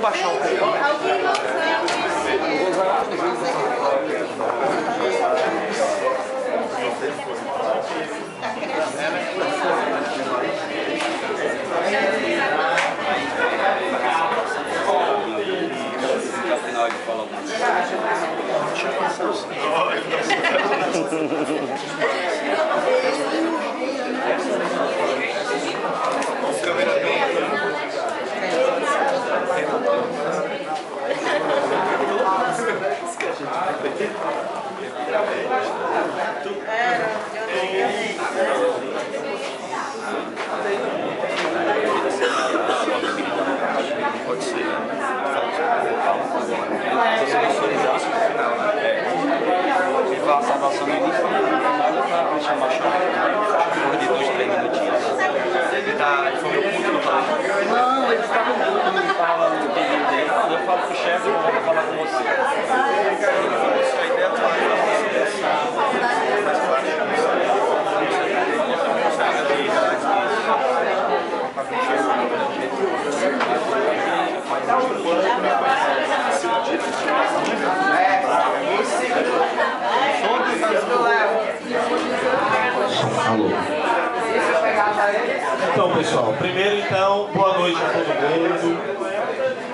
Vamos baixar um pouco. Pode ser. Ele vai passar no início para deixar baixar de 2, 3 minutinhos. Ele foi meu ponto no palco. Não, ele estava muito, não estava no período dele. Quando eu falo com o chefe, eu vou falar com você. A ideia Então, pessoal, primeiro então, boa noite a todo mundo.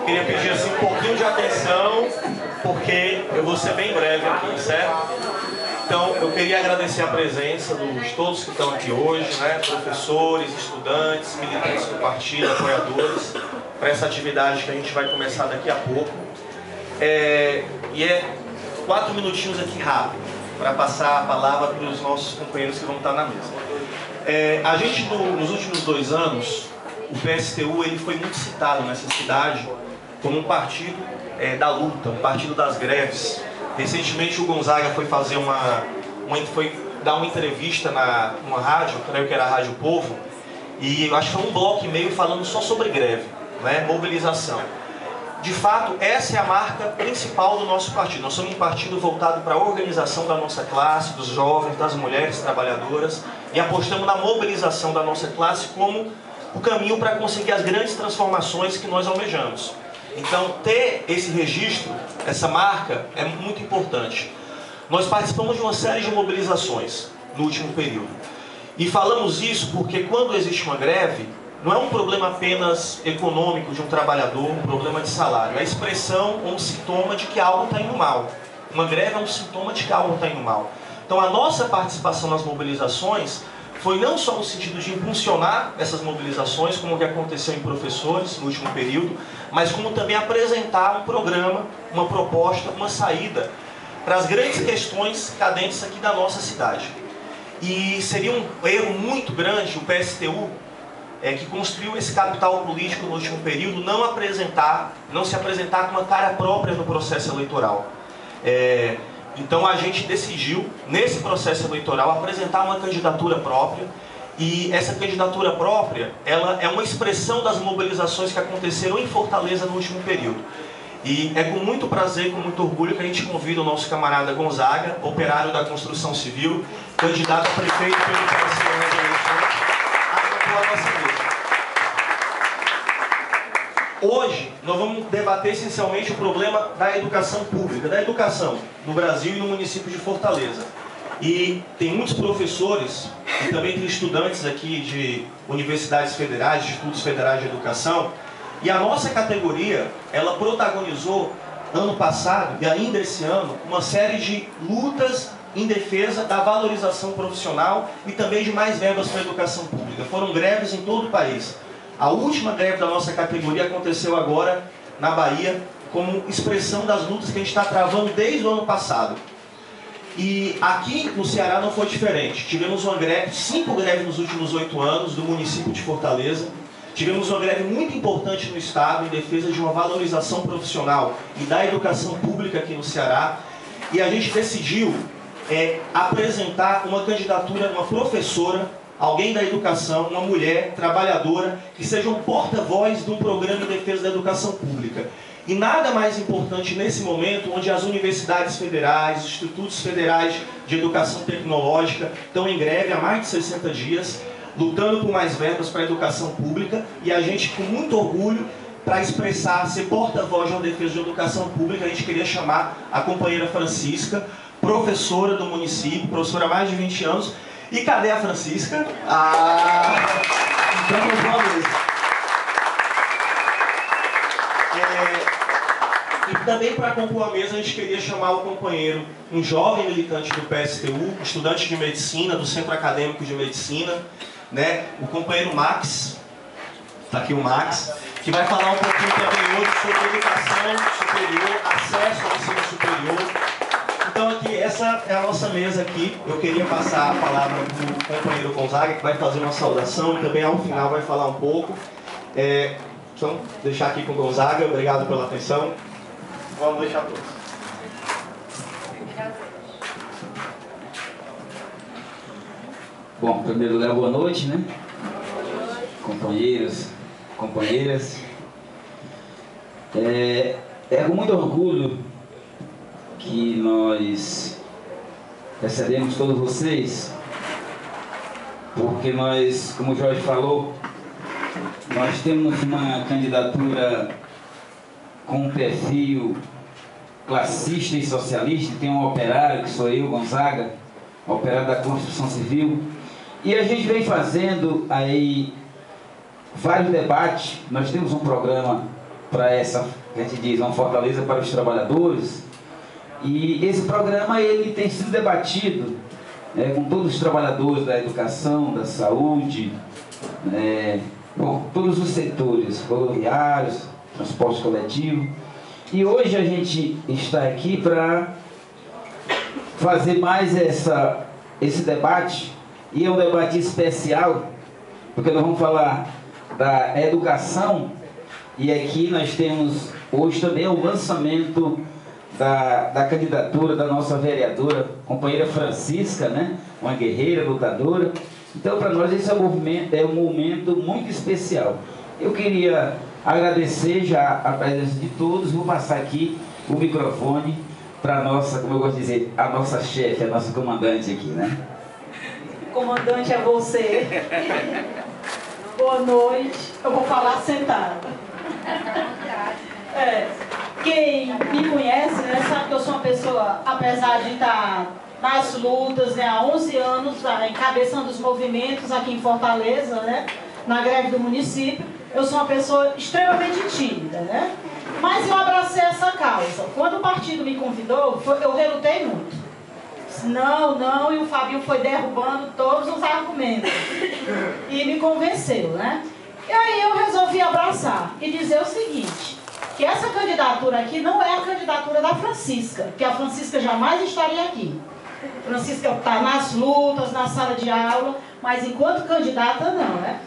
Queria pedir assim um pouquinho de atenção, porque eu vou ser bem breve aqui, certo? Então, eu queria agradecer a presença de todos que estão aqui hoje, né? Professores, estudantes, militantes do partido, apoiadores, para essa atividade que a gente vai começar daqui a pouco. E é 4 minutinhos aqui rápido, para passar a palavra para os nossos companheiros que vão estar na mesa. A gente, nos últimos 2 anos, o PSTU ele foi muito citado nessa cidade como um partido da luta, um partido das greves. Recentemente o Gonzaga foi fazer foi dar uma entrevista numa rádio, creio que era a Rádio Povo, e eu acho que foi 1,5 bloco falando só sobre greve, né, mobilização. De fato, essa é a marca principal do nosso partido. Nós somos um partido voltado para a organização da nossa classe, dos jovens, das mulheres trabalhadoras, e apostamos na mobilização da nossa classe como o caminho para conseguir as grandes transformações que nós almejamos. Então, ter esse registro, essa marca, é muito importante. Nós participamos de uma série de mobilizações no último período. E falamos isso porque quando existe uma greve, não é um problema apenas econômico de um trabalhador, um problema de salário. É a expressão ou um sintoma de que algo está indo mal. Uma greve é um sintoma de que algo está indo mal. Então, a nossa participação nas mobilizações foi não só no sentido de impulsionar essas mobilizações, como o que aconteceu em professores no último período, mas como também apresentar um programa, uma proposta, uma saída para as grandes questões cadentes aqui da nossa cidade. E seria um erro muito grande o PSTU, que construiu esse capital político no último período, não se apresentar com uma cara própria no processo eleitoral. Então a gente decidiu, nesse processo eleitoral, apresentar uma candidatura própria, e essa candidatura própria, ela é uma expressão das mobilizações que aconteceram em Fortaleza no último período. E é com muito prazer, com muito orgulho que a gente convida o nosso camarada Gonzaga, operário da construção civil, candidato a prefeito pelo PSTU nas eleições, a compor a nossa mesa. Hoje, nós vamos debater essencialmente o problema da educação pública, da educação no Brasil e no município de Fortaleza. E tem muitos professores e também tem estudantes aqui de universidades federais, de institutos federais de educação. E a nossa categoria, ela protagonizou ano passado e ainda esse ano uma série de lutas em defesa da valorização profissional e também de mais verbas para a educação pública. Foram greves em todo o país. A última greve da nossa categoria aconteceu agora na Bahia, como expressão das lutas que a gente está travando desde o ano passado. E aqui no Ceará não foi diferente. Tivemos uma greve, 5 greves nos últimos 8 anos do município de Fortaleza. Tivemos uma greve muito importante no estado em defesa de uma valorização profissional e da educação pública aqui no Ceará. E a gente decidiu apresentar uma candidatura, uma professora, alguém da educação, uma mulher trabalhadora, que seja um porta-voz de um programa em defesa da educação pública. E nada mais importante nesse momento, onde as universidades federais, os institutos federais de educação tecnológica estão em greve há mais de 60 dias, lutando por mais verbas para a educação pública, e a gente, com muito orgulho, para expressar, ser porta-voz da defesa de educação pública, a gente queria chamar a companheira Francisca, professora do município, professora há mais de 20 anos. E cadê a Francisca? Então, e também para compor a mesa, a gente queria chamar o companheiro, um jovem militante do PSTU, estudante de medicina, do Centro Acadêmico de Medicina, né? O companheiro Max, está aqui o Max, que vai falar um pouquinho também hoje sobre educação superior, acesso ao ensino superior. Então aqui, essa é a nossa mesa aqui. Eu queria passar a palavra para o companheiro Gonzaga, que vai fazer uma saudação e também ao final vai falar um pouco. Então, deixar aqui com o Gonzaga. Obrigado pela atenção. Boa noite a todos. Bom, em primeiro lugar, boa noite, né? Companheiros, companheiras. É com muito orgulho que nós recebemos todos vocês, porque nós, como o Jorge falou, nós temos uma candidatura com um perfil classista e socialista. Tem um operário, que sou eu, Gonzaga, operário da Construção Civil, e a gente vem fazendo aí vários debates. Nós temos um programa para essa, que a gente diz, uma fortaleza para os trabalhadores, e esse programa ele tem sido debatido com todos os trabalhadores da educação, da saúde, bom, todos os setores, rodoviários, transporte coletivo. E hoje a gente está aqui para fazer mais esse debate, e é um debate especial, porque nós vamos falar da educação, e aqui nós temos hoje também o lançamento da candidatura da nossa vereadora, companheira Francisca, né? Uma guerreira, lutadora. Então, para nós, esse é um momento muito especial. Eu queria agradecer já a presença de todos. Vou passar aqui o microfone para a nossa, como eu gosto de dizer, a nossa chefe, a nossa comandante aqui, né? Comandante é você. Boa noite. Eu vou falar sentada. Quem me conhece, né, sabe que eu sou uma pessoa, apesar de estar nas lutas, né, há 11 anos, encabeçando os movimentos aqui em Fortaleza, né, na greve do município, eu sou uma pessoa extremamente tímida, né? Mas eu abracei essa causa. Quando o partido me convidou, eu relutei muito. Não, e o Fabinho foi derrubando todos os argumentos. E me convenceu, né? E aí eu resolvi abraçar e dizer o seguinte, que essa candidatura aqui não é a candidatura da Francisca, porque a Francisca jamais estaria aqui. A Francisca está nas lutas, na sala de aula, mas enquanto candidata não, né?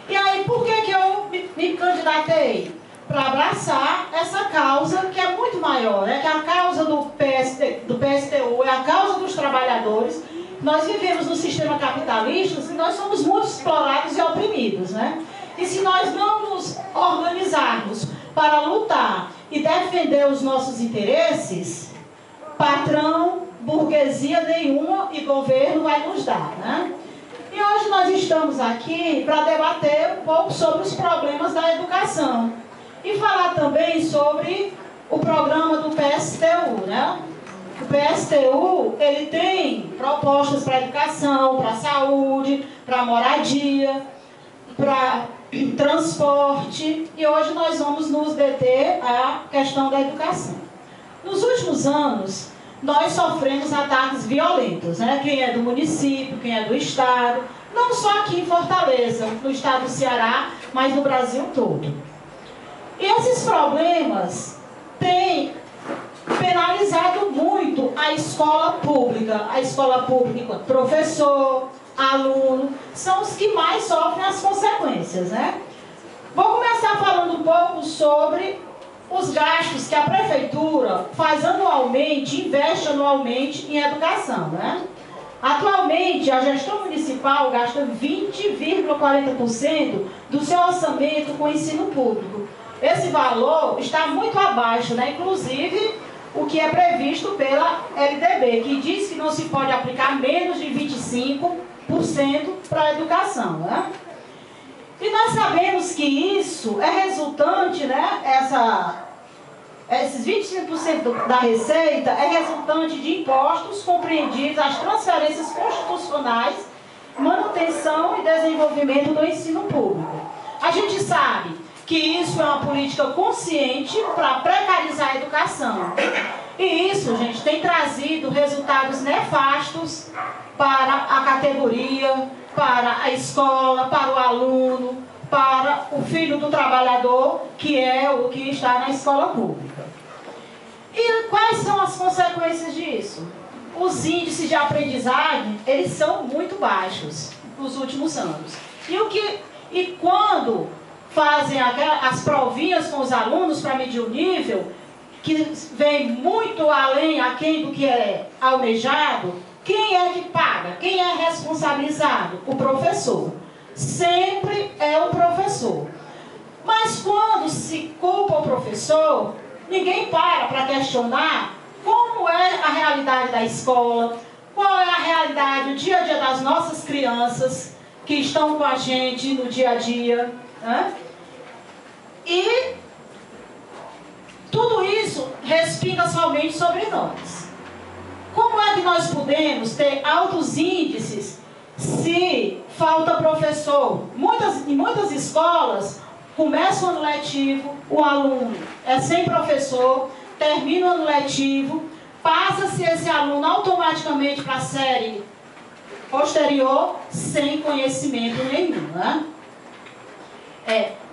E aí por que eu me candidatei? Para abraçar essa causa que é muito maior, né? Que é a causa do PSTU, é a causa dos trabalhadores. Nós vivemos no sistema capitalista e nós somos muito explorados e oprimidos, né? E se nós não nos organizarmos para lutar e defender os nossos interesses, patrão, burguesia nenhuma e governo vai nos dar, né? E hoje nós estamos aqui para debater um pouco sobre os problemas da educação e falar também sobre o programa do PSTU, né? O PSTU, ele tem propostas para educação, para saúde, para moradia, para transporte, e hoje nós vamos nos deter à questão da educação. Nos últimos anos, nós sofremos ataques violentos, né? Quem é do município, quem é do estado, não só aqui em Fortaleza, no estado do Ceará, mas no Brasil todo. E esses problemas têm penalizado muito a escola pública enquanto professor, aluno, são os que mais sofrem as consequências, né? Vou começar falando um pouco sobre os gastos que a prefeitura faz anualmente, investe anualmente em educação, né? Atualmente, a gestão municipal gasta 20,40% do seu orçamento com o ensino público. Esse valor está muito abaixo, né? Inclusive o que é previsto pela LDB, que diz que não se pode aplicar menos de 25% para a educação, né? E nós sabemos que isso é resultante, né, esses 25% da receita é resultante de impostos compreendidos as transferências constitucionais, manutenção e desenvolvimento do ensino público. A gente sabe que isso é uma política consciente para precarizar a educação. E isso, gente, tem trazido resultados nefastos para a categoria, para a escola, para o aluno, para o filho do trabalhador, que é o que está na escola pública. E quais são as consequências disso? Os índices de aprendizagem, eles são muito baixos nos últimos anos. E quando fazem as provinhas com os alunos para medir o nível, que vem muito aquém do que é almejado, quem é que paga? Quem é responsabilizado? O professor. Sempre é o professor. Mas quando se culpa o professor, ninguém para questionar como é a realidade da escola, qual é a realidade, o dia a dia das nossas crianças que estão com a gente no dia a dia, né? E tudo isso respinga somente sobre nós. Como é que nós podemos ter altos índices se falta professor? Em muitas escolas, começa o ano letivo, o aluno é sem professor, termina o ano letivo, passa-se esse aluno automaticamente para a série posterior, sem conhecimento nenhum, né?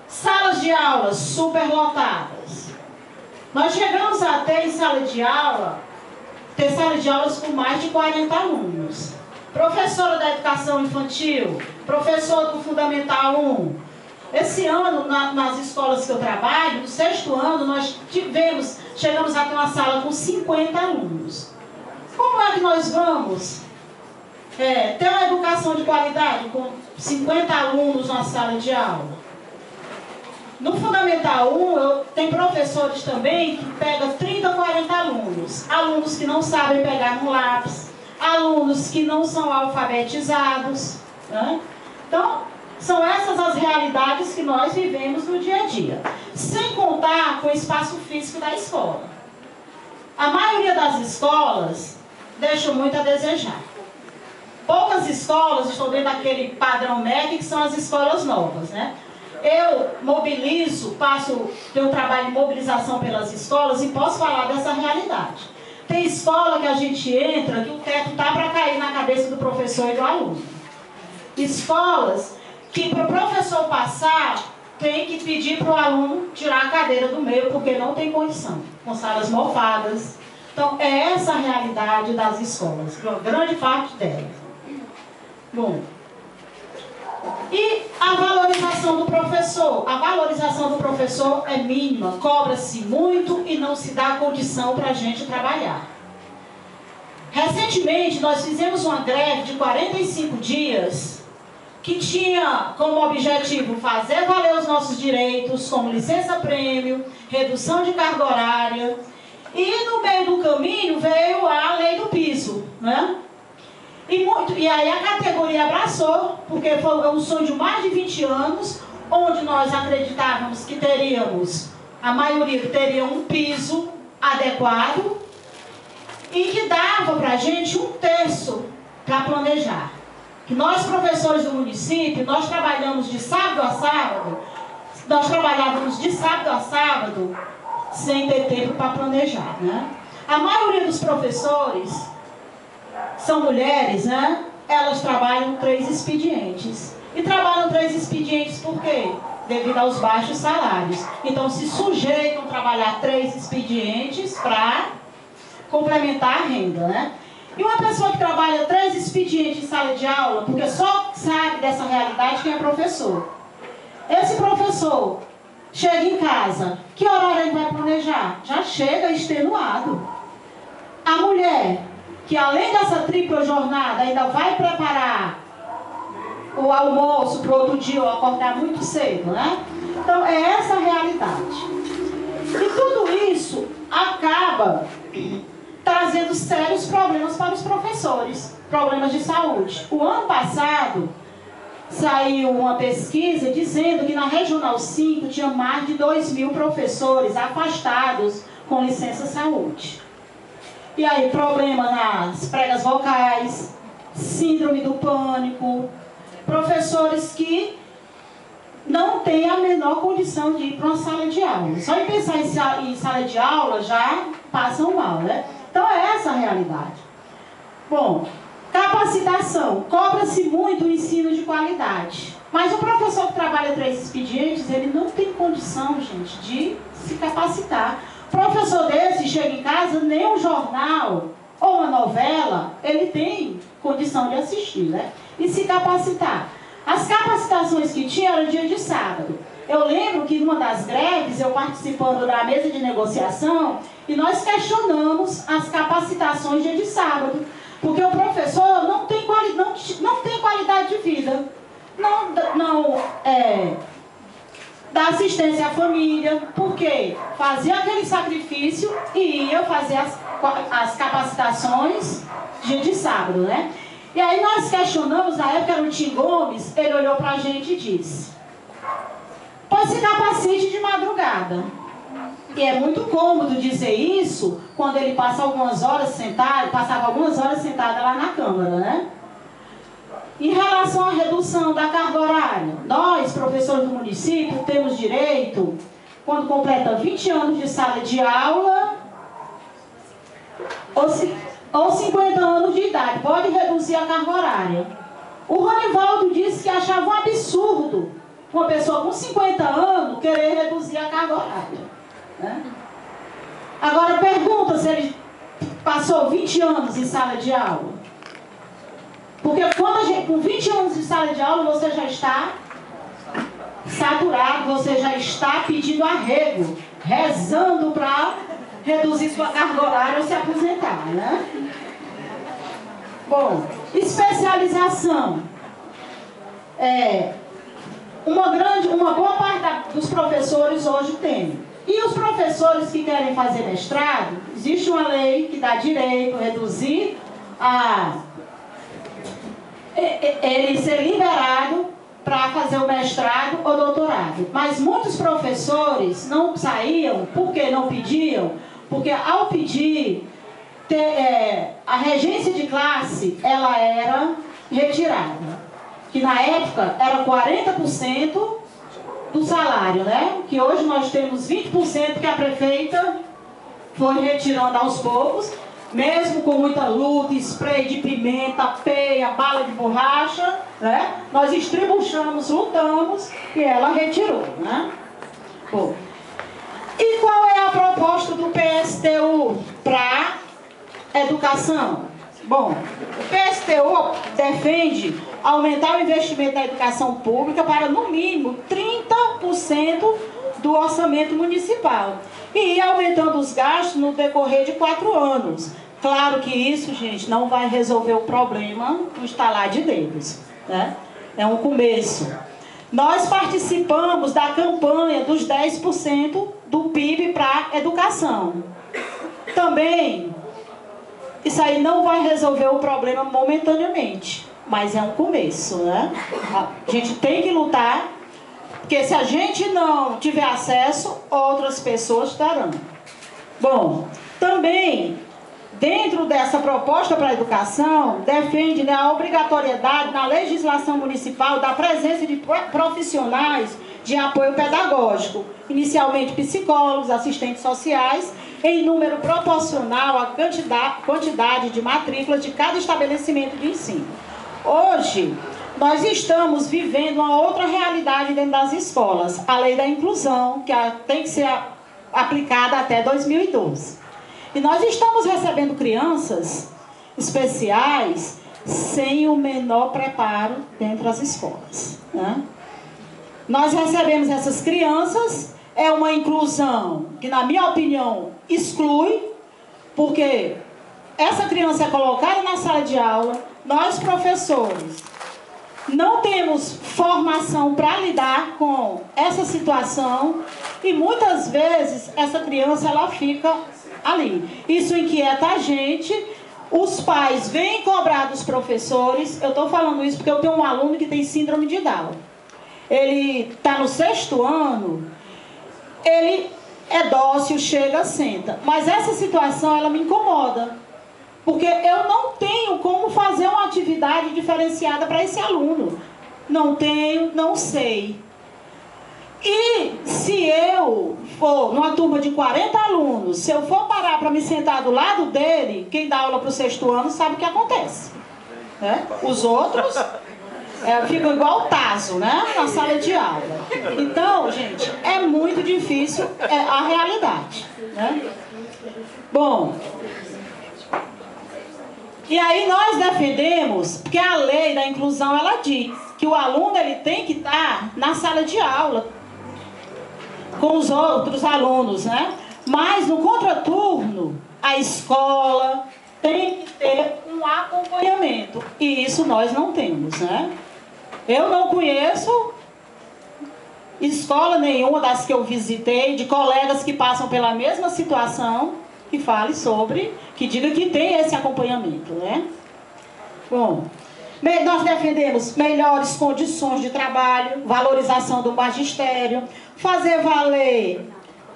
Salas de aulas superlotadas. Nós chegamos a ter salas de aulas com mais de 40 alunos. Professora da educação infantil, professor do Fundamental 1. Esse ano, nas escolas que eu trabalho, no 6º ano, nós chegamos a ter uma sala com 50 alunos. Como é que nós vamos ter uma educação de qualidade com 50 alunos na sala de aula? No Fundamental 1, tem professores também que pegam 30, 40 alunos. Alunos que não sabem pegar no lápis, alunos que não são alfabetizados, né? Então, são essas as realidades que nós vivemos no dia a dia. Sem contar com o espaço físico da escola. A maioria das escolas deixa muito a desejar. Poucas escolas estão dentro daquele padrão MEC, que são as escolas novas, né? Eu mobilizo, tenho um trabalho de mobilização pelas escolas e posso falar dessa realidade. Tem escola que a gente entra que o teto está para cair na cabeça do professor e do aluno. Escolas que para o professor passar tem que pedir para o aluno tirar a cadeira do meio porque não tem condição, com salas mofadas. Então é essa a realidade das escolas, grande parte delas. Bom, e a valorização do professor? A valorização do professor é mínima, cobra-se muito e não se dá condição para a gente trabalhar. Recentemente, nós fizemos uma greve de 45 dias que tinha como objetivo fazer valer os nossos direitos, como licença-prêmio, redução de carga horária, e no meio do caminho veio a lei do piso, né? E aí a categoria abraçou, porque foi um sonho de mais de 20 anos, onde nós acreditávamos que a maioria teria um piso adequado e que dava para a gente 1/3 para planejar. Que nós, professores do município, nós trabalhamos de sábado a sábado, nós trabalhávamos de sábado a sábado sem ter tempo para planejar, né? A maioria dos professores são mulheres, né? Elas trabalham 3 expedientes. E trabalham 3 expedientes por quê? Devido aos baixos salários. Então se sujeitam a trabalhar 3 expedientes para complementar a renda, né? E uma pessoa que trabalha 3 expedientes em sala de aula, porque só sabe dessa realidade quem é professor. Esse professor chega em casa, que horário ele vai planejar? Já chega extenuado. A mulher, que além dessa tripla jornada ainda vai preparar o almoço para o outro dia ou acordar muito cedo, né? Então é essa a realidade. E tudo isso acaba trazendo sérios problemas para os professores, problemas de saúde. O ano passado, saiu uma pesquisa dizendo que na Regional 5 tinha mais de 2.000 professores afastados com licença saúde. E aí, problema nas pregas vocais, síndrome do pânico, professores que não têm a menor condição de ir para uma sala de aula. Só em pensar em sala de aula já passam mal, né? Então é essa a realidade. Bom, capacitação. Cobra-se muito o ensino de qualidade. Mas o professor que trabalha 3 expedientes, ele não tem condição, gente, de se capacitar. Professor desse chega em casa, nem um jornal ou uma novela, ele tem condição de assistir, né? E se capacitar. As capacitações que tinha eram dia de sábado. Eu lembro que numa das greves, eu participando da mesa de negociação, e nós questionamos as capacitações dia de sábado. Porque o professor não tem qualidade de vida. Não dá assistência à família, porque fazia aquele sacrifício e ia fazer as capacitações dia de sábado, né? E aí nós questionamos, na época era o Tim Gomes, ele olhou pra gente e disse: pois se capacite de madrugada. E é muito cômodo dizer isso quando ele passava algumas horas sentado lá na Câmara, né? Em relação à redução da carga horária, nós, professores do município, temos direito, quando completa 20 anos de sala de aula, ou 50 anos de idade, pode reduzir a carga horária. O Ronivaldo disse que achava um absurdo uma pessoa com 50 anos querer reduzir a carga horária, né? Agora pergunta se ele passou 20 anos em sala de aula. Porque quando com 20 anos de sala de aula, você já está saturado, você já está pedindo arrego, rezando para reduzir sua carga horária ou se aposentar, né? Bom, especialização. Uma boa parte dos professores hoje tem. E os professores que querem fazer mestrado, existe uma lei que dá direito a reduzir ele ser liberado para fazer o mestrado ou doutorado. Mas muitos professores não saíam, porque não pediam, porque ao pedir, a regência de classe, ela era retirada. Que na época era 40% do salário, né? Que hoje nós temos 20% que a prefeita foi retirando aos poucos, mesmo com muita luta, spray de pimenta, peia, bala de borracha, né? Nós estribuchamos, lutamos e ela retirou, né? Bom, e qual é a proposta do PSTU para educação? Bom, o PSTU defende aumentar o investimento na educação pública para, no mínimo, 30% do orçamento municipal. E ir aumentando os gastos no decorrer de 4 anos. Claro que isso, gente, não vai resolver o problema do estalar de dedos, né? É um começo. Nós participamos da campanha dos 10% do PIB para a educação. Também, isso aí não vai resolver o problema momentaneamente, mas é um começo, né? A gente tem que lutar, porque se a gente não tiver acesso, outras pessoas terão. Bom, também, dentro dessa proposta para a educação, defende, né, a obrigatoriedade na legislação municipal da presença de profissionais de apoio pedagógico, inicialmente psicólogos, assistentes sociais, em número proporcional à quantidade de matrículas de cada estabelecimento de ensino. Hoje, nós estamos vivendo uma outra realidade dentro das escolas, a lei da inclusão, que tem que ser aplicada até 2012. E nós estamos recebendo crianças especiais sem o menor preparo dentro das escolas, né? Nós recebemos essas crianças, é uma inclusão que, na minha opinião, exclui, porque essa criança é colocada na sala de aula, nós, professores, não temos formação para lidar com essa situação e, muitas vezes, essa criança ela fica ali. Isso inquieta a gente, Os pais vêm cobrar dos professores. Eu estou falando isso porque eu tenho um aluno que tem síndrome de Down. Ele está no 6º ano, ele é dócil, chega, senta. Mas essa situação, ela me incomoda. Porque eu não tenho como fazer uma atividade diferenciada para esse aluno. Não tenho, não sei. E se eu for numa turma de 40 alunos, se eu for parar para me sentar do lado dele, quem dá aula para o 6º ano sabe o que acontece. Né? Os outros ficam igual o tazo, né? Na sala de aula. Então, gente, é muito difícil a realidade. Né? Bom, e aí nós defendemos, porque a lei da inclusão, ela diz que o aluno ele tem que estar na sala de aula com os outros alunos, né? Mas no contraturno, a escola tem que ter um acompanhamento. E isso nós não temos, né? Eu não conheço escola nenhuma das que eu visitei, de colegas que passam pela mesma situação, que fale sobre, que diga que tem esse acompanhamento, né? Bom, nós defendemos melhores condições de trabalho, valorização do magistério, fazer valer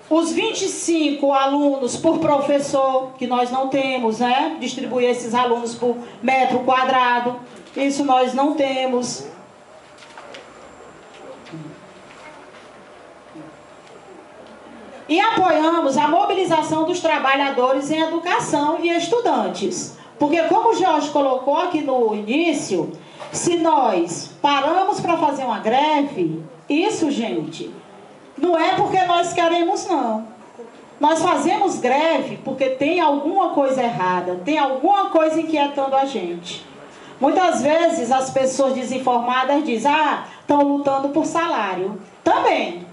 os 25 alunos por professor, que nós não temos, né? Distribuir esses alunos por metro quadrado, isso nós não temos. E apoiamos a mobilização dos trabalhadores em educação e estudantes. Porque, como o Jorge colocou aqui no início, se nós paramos para fazer uma greve, isso, gente, não é porque nós queremos, não. Nós fazemos greve porque tem alguma coisa errada, tem alguma coisa inquietando a gente. Muitas vezes as pessoas desinformadas dizem, estão lutando por salário. Também.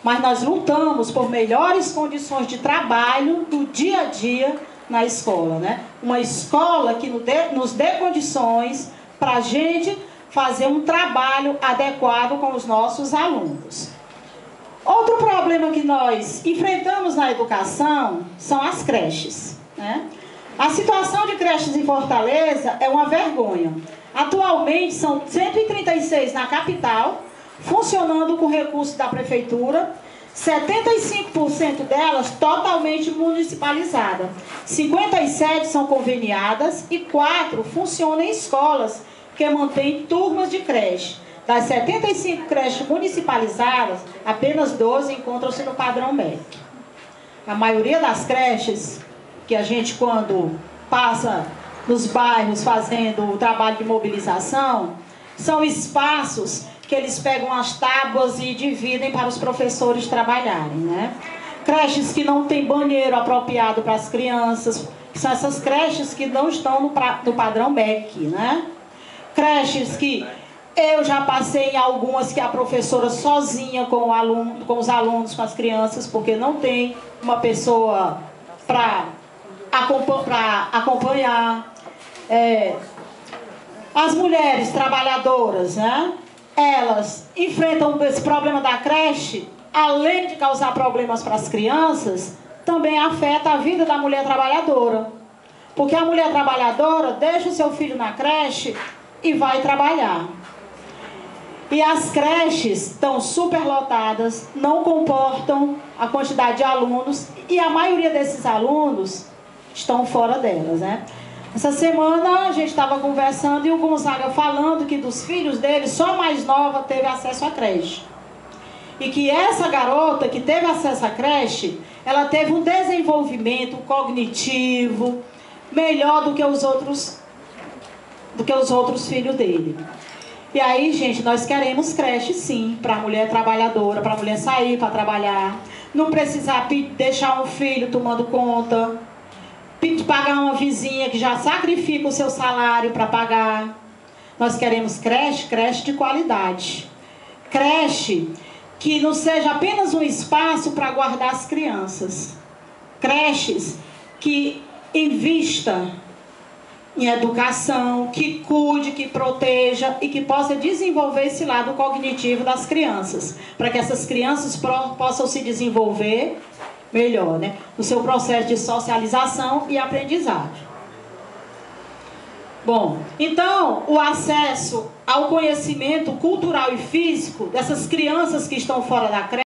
Mas nós lutamos por melhores condições de trabalho do dia a dia na escola, né? Uma escola que nos dê condições para a gente fazer um trabalho adequado com os nossos alunos. Outro problema que nós enfrentamos na educação são as creches, né? A situação de creches em Fortaleza é uma vergonha. Atualmente são 136 na capital, funcionando com recursos da prefeitura, 75% delas totalmente municipalizadas, 57 são conveniadas e 4 funcionam em escolas que mantêm turmas de creche. Das 75 creches municipalizadas, apenas 12 encontram-se no padrão MEC. A maioria das creches, que a gente quando passa nos bairros fazendo o trabalho de mobilização, são espaços que eles pegam as tábuas e dividem para os professores trabalharem, né? Creches que não tem banheiro apropriado para as crianças, são essas creches que não estão no padrão MEC, né? Creches que eu já passei em algumas que a professora sozinha com os alunos, com as crianças, porque não tem uma pessoa para acompanhar. As mulheres trabalhadoras, né? Elas enfrentam esse problema da creche, além de causar problemas para as crianças, também afeta a vida da mulher trabalhadora. Porque a mulher trabalhadora deixa o seu filho na creche e vai trabalhar. E as creches estão superlotadas, não comportam a quantidade de alunos, e a maioria desses alunos estão fora delas, né? Essa semana a gente estava conversando e o Gonzaga falando que dos filhos dele, só a mais nova teve acesso à creche. E que essa garota que teve acesso à creche, ela teve um desenvolvimento cognitivo melhor do que os outros filhos dele. E aí, gente, nós queremos creche sim, para a mulher trabalhadora, para a mulher sair para trabalhar, não precisar deixar um filho tomando conta, pagar uma vizinha que já sacrifica o seu salário para pagar. Nós queremos creche de qualidade. Creche que não seja apenas um espaço para guardar as crianças. Creches que invista em educação, que cuide, que proteja e que possa desenvolver esse lado cognitivo das crianças, para que essas crianças possam se desenvolver melhor, né? No seu processo de socialização e aprendizagem. Bom, então, o acesso ao conhecimento cultural e físico dessas crianças que estão fora da creche